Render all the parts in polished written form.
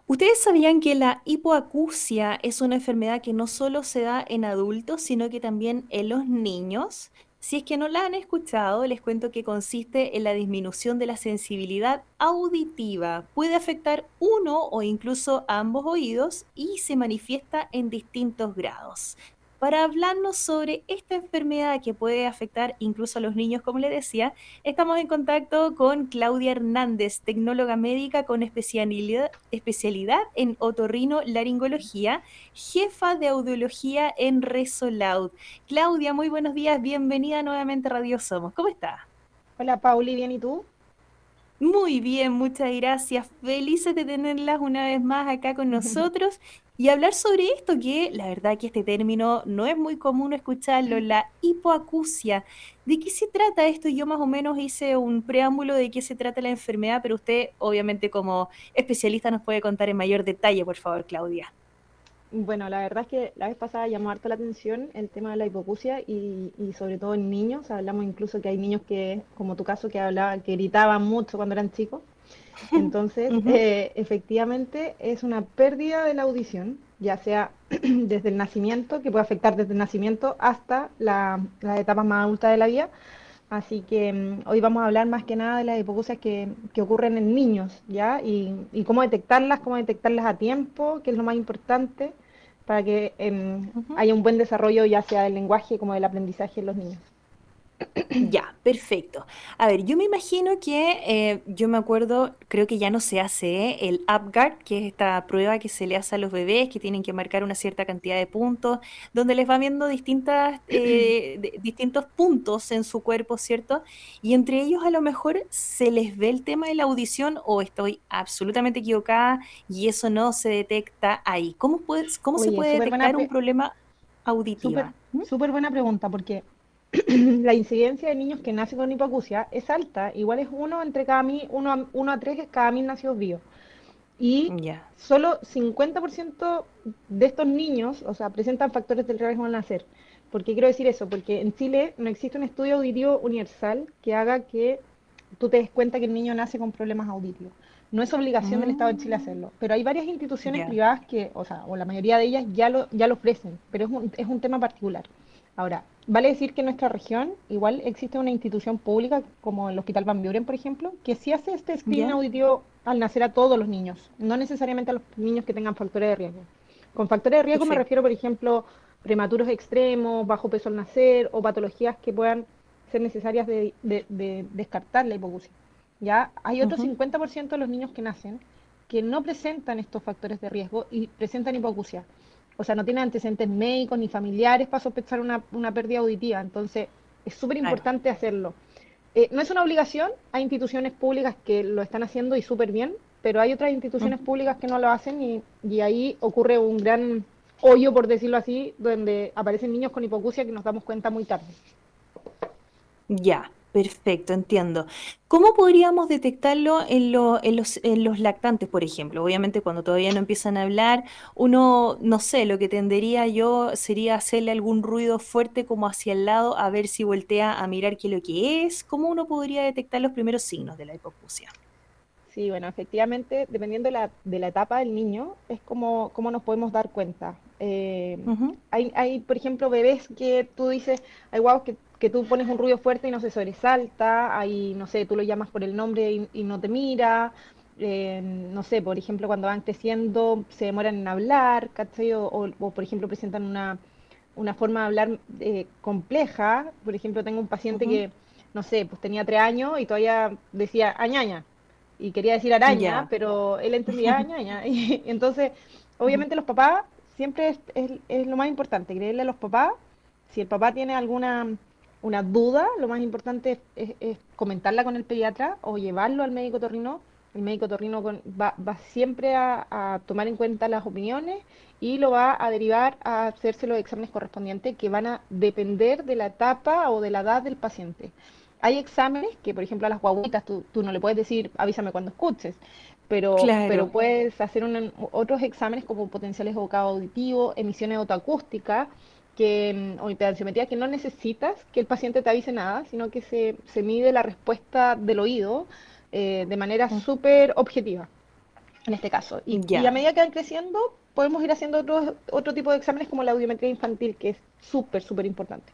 ¿Ustedes sabían que la hipoacusia es una enfermedad que no solo se da en adultos, sino que también en los niños? Si es que no la han escuchado, les cuento que consiste en la disminución de la sensibilidad auditiva. Puede afectar uno o incluso ambos oídos y se manifiesta en distintos grados. Para hablarnos sobre esta enfermedad que puede afectar incluso a los niños, como le decía, estamos en contacto con Claudia Hernández, tecnóloga médica con especialidad en otorrino-laringología, jefa de audiología en Resolaud. Claudia, muy buenos días, bienvenida nuevamente a Radio Somos. ¿Cómo está? Hola Pauli, ¿bien y tú? Muy bien, muchas gracias. Felices de tenerlas una vez más acá con nosotros y hablar sobre esto, que la verdad que este término no es muy común escucharlo, la hipoacusia. ¿De qué se trata esto? Yo más o menos hice un preámbulo de qué se trata la enfermedad, pero usted obviamente como especialista nos puede contar en mayor detalle, por favor, Claudia. Bueno, la verdad es que la vez pasada llamó harto la atención el tema de la hipoacusia y sobre todo en niños. Hablamos incluso que hay niños que, como tu caso, que hablaban, que gritaban mucho cuando eran chicos. Entonces, Ujú. efectivamente es una pérdida de la audición, ya sea desde el nacimiento, que puede afectar desde el nacimiento hasta las etapas más adultas de la vida. Así que hoy vamos a hablar más que nada de las hipoacusias que ocurren en niños, ¿ya? Y cómo detectarlas a tiempo, que es lo más importante, para que Ujú. haya un buen desarrollo ya sea del lenguaje como del aprendizaje en los niños. Ya, perfecto. A ver, yo me imagino que, yo me acuerdo, creo que ya no se hace, el UpGuard, que es esta prueba que se le hace a los bebés que tienen que marcar una cierta cantidad de puntos, donde les va viendo distintos puntos en su cuerpo, ¿cierto? Y entre ellos a lo mejor se les ve el tema de la audición o estoy absolutamente equivocada y eso no se detecta ahí. ¿Cómo se Oye, puede detectar un problema súper, auditiva? ¿Mm? súper buena pregunta, porque la incidencia de niños que nacen con hipoacusia es alta, igual es uno a tres cada 1000 nacidos vivos. Y Ya. solo 50% de estos niños, o sea, presentan factores del riesgo al nacer. ¿Por qué quiero decir eso? Porque en Chile no existe un estudio auditivo universal que haga que tú te des cuenta que el niño nace con problemas auditivos. No es obligación del Estado de Chile Mm. hacerlo, pero hay varias instituciones Ya, privadas que, o sea, o la mayoría de ellas ya lo ofrecen, pero es un tema particular. Ahora, vale decir que en nuestra región igual existe una institución pública como el Hospital Van Buren, por ejemplo, que sí hace este screening ya, auditivo al nacer a todos los niños, no necesariamente a los niños que tengan factores de riesgo. Con factores de riesgo me perfecto. refiero, por ejemplo, prematuros extremos, bajo peso al nacer o patologías que puedan ser necesarias de descartar la hipoacusia. ¿Ya? Hay otro Ujú. 50% de los niños que nacen que no presentan estos factores de riesgo y presentan hipoacusia. O sea, no tienen antecedentes médicos ni familiares para sospechar una pérdida auditiva. Entonces, es súper Claro. importante hacerlo. No es una obligación, hay instituciones públicas que lo están haciendo y súper bien, pero hay otras instituciones Ujú. públicas que no lo hacen y ahí ocurre un gran hoyo, por decirlo así, donde aparecen niños con hipoacusia que nos damos cuenta muy tarde. Ya, perfecto, entiendo. ¿Cómo podríamos detectarlo en los lactantes, por ejemplo? Obviamente, cuando todavía no empiezan a hablar, uno, no sé, lo que tendería yo sería hacerle algún ruido fuerte como hacia el lado, a ver si voltea a mirar qué es lo que es. ¿Cómo uno podría detectar los primeros signos de la hipoacusia? Sí, bueno, efectivamente, dependiendo de la etapa del niño, es como nos podemos dar cuenta. Ujú. Hay, por ejemplo, bebés que tú dices, hay guagos que tú pones un ruido fuerte y no se sobresalta, hay, no sé, tú lo llamas por el nombre y no te mira, no sé, por ejemplo, cuando van creciendo se demoran en hablar, ¿cachai? O, por ejemplo, presentan una forma de hablar compleja. Por ejemplo, tengo un paciente Ujú. que, no sé, pues tenía 3 años y todavía decía añaña y quería decir araña, Ya. pero él entendía araña. Y entonces, Ujú. obviamente los papás siempre es lo más importante, creerle a los papás. Si el papá tiene alguna una duda, lo más importante es comentarla con el pediatra o llevarlo al médico torrino. El médico torrino va siempre a tomar en cuenta las opiniones y lo va a derivar a hacerse los exámenes correspondientes que van a depender de la etapa o de la edad del paciente. Hay exámenes que, por ejemplo, a las guaguitas tú no le puedes decir avísame cuando escuches, pero Claro. puedes hacer otros exámenes como potenciales evocado auditivo, emisiones autoacústicas, o impedanciometría, que no necesitas que el paciente te avise nada, sino que se mide la respuesta del oído de manera súper objetiva. en este caso. Y a Ya. medida que van creciendo, podemos ir haciendo otro tipo de exámenes como la audiometría infantil, que es súper, súper importante.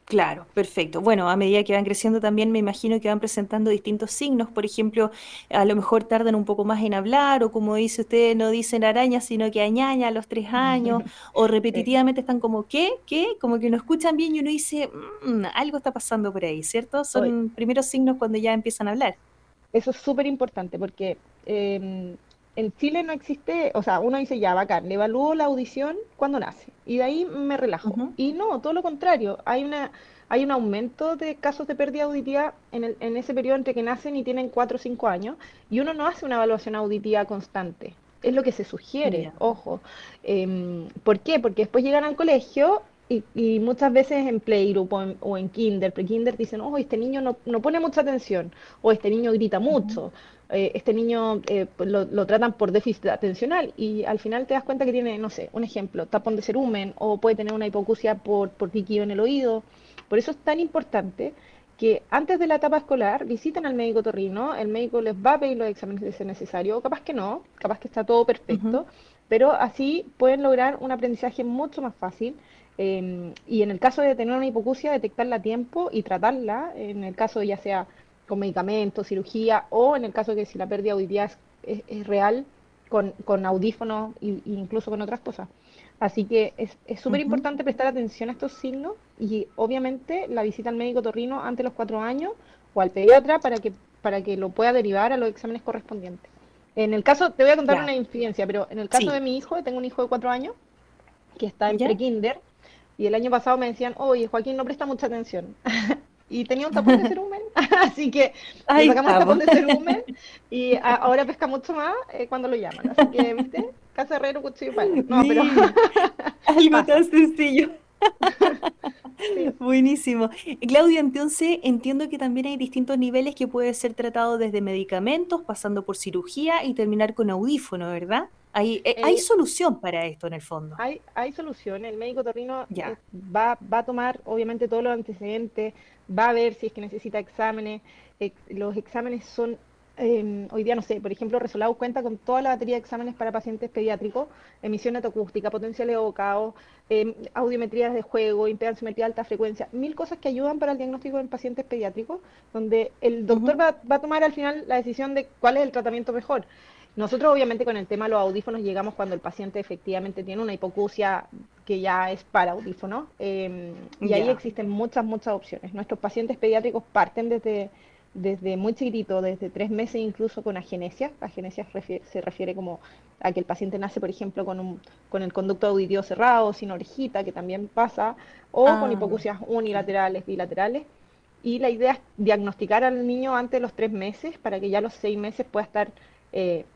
Claro, perfecto. Bueno, a medida que van creciendo también me imagino que van presentando distintos signos. Por ejemplo, a lo mejor tardan un poco más en hablar o como dice usted, no dicen araña, sino que añaña a los 3 años o Sí. repetitivamente están como ¿qué? ¿Qué? Como que no escuchan bien y uno dice, algo está pasando por ahí, ¿cierto? Hoy, Son primeros signos cuando ya empiezan a hablar. eso es súper importante porque en Chile no existe, o sea, uno dice ya, bacán, le evalúo la audición cuando nace y de ahí me relajo. Ujú, Y no, todo lo contrario, hay un aumento de casos de pérdida auditiva en ese periodo entre que nacen y tienen 4 o 5 años y uno no hace una evaluación auditiva constante. Es lo que se sugiere, ya. ojo. ¿Por qué? Porque después llegan al colegio y muchas veces en playgroup o en kinder, pre-kinder, dicen, oh, este niño no pone mucha atención o este niño grita Ujú, mucho, este niño pues lo tratan por déficit atencional y al final te das cuenta que tiene, no sé, un ejemplo, tapón de cerumen o puede tener una hipoacusia por piquillo en el oído. Por eso es tan importante que antes de la etapa escolar visiten al médico torrino, el médico les va a pedir los exámenes de ser necesario, o capaz que no, capaz que está todo ujú, perfecto, pero así pueden lograr un aprendizaje mucho más fácil. Y en el caso de tener una hipoacusia, detectarla a tiempo y tratarla, en el caso ya sea con medicamentos, cirugía, o en el caso de que si la pérdida auditiva es real, con audífonos e incluso con otras cosas. Así que es súper ujú. importante prestar atención a estos signos y obviamente la visita al médico torrino antes de los 4 años o al pediatra para que lo pueda derivar a los exámenes correspondientes. En el caso, te voy a contar una Claro, infidencia, pero en el caso de sí. mi hijo, tengo un hijo de 4 años que está en ¿Ya? prekinder y el año pasado me decían, oye, Joaquín, no presta mucha atención. Y tenía un tapón de cerumen, así que le Ahí sacamos el tapón estamos. de cerumen y ahora pesca mucho más cuando lo llaman. Así que, ¿viste? Casa herrero, cuchillo palo. No, pero Mira, algo tan pasa. sencillo. Sí. Buenísimo. Claudia, entonces entiendo que también hay distintos niveles que puede ser tratado desde medicamentos, pasando por cirugía y terminar con audífono, ¿verdad? Hay Eh, solución para esto en el fondo. hay solución. El médico torrino Ya. va a tomar, obviamente, todos los antecedentes, va a ver si es que necesita exámenes. Los exámenes son, hoy día, no sé, por ejemplo, Resolado cuenta con toda la batería de exámenes para pacientes pediátricos, emisión acústica, potenciales evocados, audiometrías de juego, impedanciometría de alta frecuencia, mil cosas que ayudan para el diagnóstico en pacientes pediátricos, donde el doctor Ujú, va a tomar al final la decisión de cuál es el tratamiento mejor. Nosotros obviamente con el tema de los audífonos llegamos cuando el paciente efectivamente tiene una hipoacusia que ya es para audífono y ahí ya. existen muchas, muchas opciones. Nuestros pacientes pediátricos parten desde muy chiquitito, desde 3 meses incluso con agenesia. Agenesia se refiere como a que el paciente nace, por ejemplo, con el conducto auditivo cerrado, sin orejita, que también pasa, o con Ah, hipoacusias claro. unilaterales, bilaterales. Y la idea es diagnosticar al niño antes de los 3 meses para que ya a los 6 meses pueda estar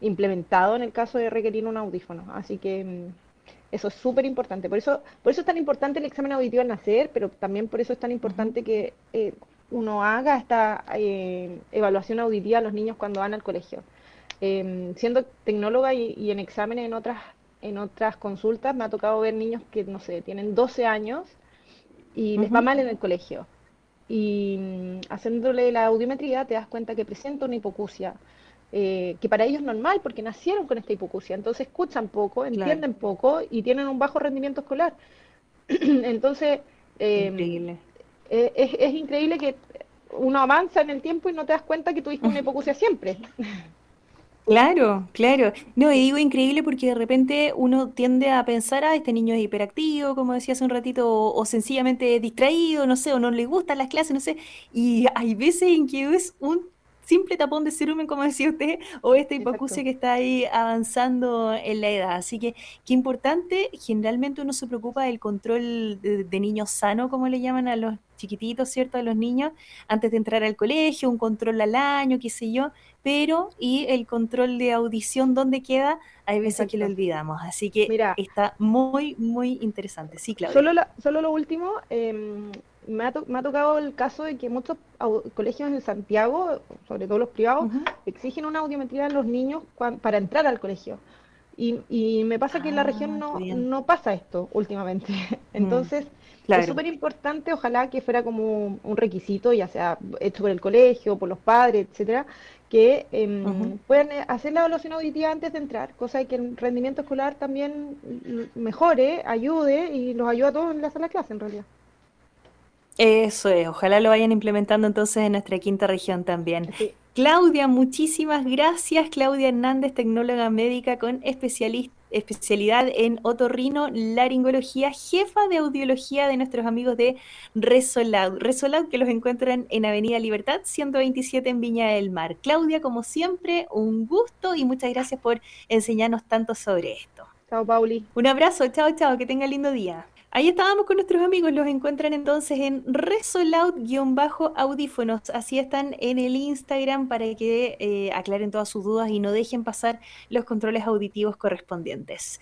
implementado en el caso de requerir un audífono. Así que eso es súper importante. Por eso es tan importante el examen auditivo al nacer, pero también por eso es tan Ujú, importante que uno haga esta evaluación auditiva a los niños cuando van al colegio. Siendo tecnóloga y en exámenes en otras consultas, me ha tocado ver niños que, no sé, tienen 12 años y les va ujú. mal en el colegio y haciéndole la audiometría te das cuenta que presenta una hipoacusia, que para ellos es normal porque nacieron con esta hipoacusia, entonces escuchan poco, Claro, entienden poco y tienen un bajo rendimiento escolar. Entonces, eh, increíble. es increíble que uno avanza en el tiempo y no te das cuenta que tuviste una hipoacusia siempre. Claro, claro. No, y Sí, digo increíble porque de repente uno tiende a pensar, ah, este niño es hiperactivo, como decía hace un ratito, o sencillamente distraído, no sé, o no le gustan las clases, no sé. Y hay veces en que es un simple tapón de cerumen, como decía usted, o esta exacto. hipoacusia que está ahí avanzando en la edad. Así que qué importante, generalmente uno se preocupa del control de niños sanos, como le llaman a los chiquititos, ¿cierto? A los niños, antes de entrar al colegio, un control al año, qué sé yo, pero y el control de audición, ¿dónde queda? Hay veces que lo Exacto. olvidamos, así que Mira, está muy, muy interesante. Sí, Claudia. solo lo último, me ha tocado el caso de que muchos colegios en Santiago, sobre todo los privados, Ujú. exigen una audiometría a los niños para entrar al colegio. Y me pasa que en la región Ah, qué bien. no pasa esto últimamente. Mm, Entonces, es claro. súper importante, ojalá que fuera como un requisito, ya sea hecho por el colegio, por los padres, etcétera, que Ujú. puedan hacer la evaluación auditiva antes de entrar, cosa de que el rendimiento escolar también mejore, ayude y los ayuda a todos en la sala de clase en realidad. Eso es, ojalá lo vayan implementando entonces en nuestra quinta región también. Sí. Claudia, muchísimas gracias. Claudia Hernández, tecnóloga médica con especialidad en otorrino-laringología, jefa de audiología de nuestros amigos de Resolad. Resolad que los encuentran en Avenida Libertad 127 en Viña del Mar. Claudia, como siempre, un gusto y muchas gracias por enseñarnos tanto sobre esto. Chao, Pauli. Un abrazo, chao, chao, que tenga lindo día. Ahí estábamos con nuestros amigos, los encuentran entonces en Resoloud-audífonos, así están en el Instagram para que aclaren todas sus dudas y no dejen pasar los controles auditivos correspondientes.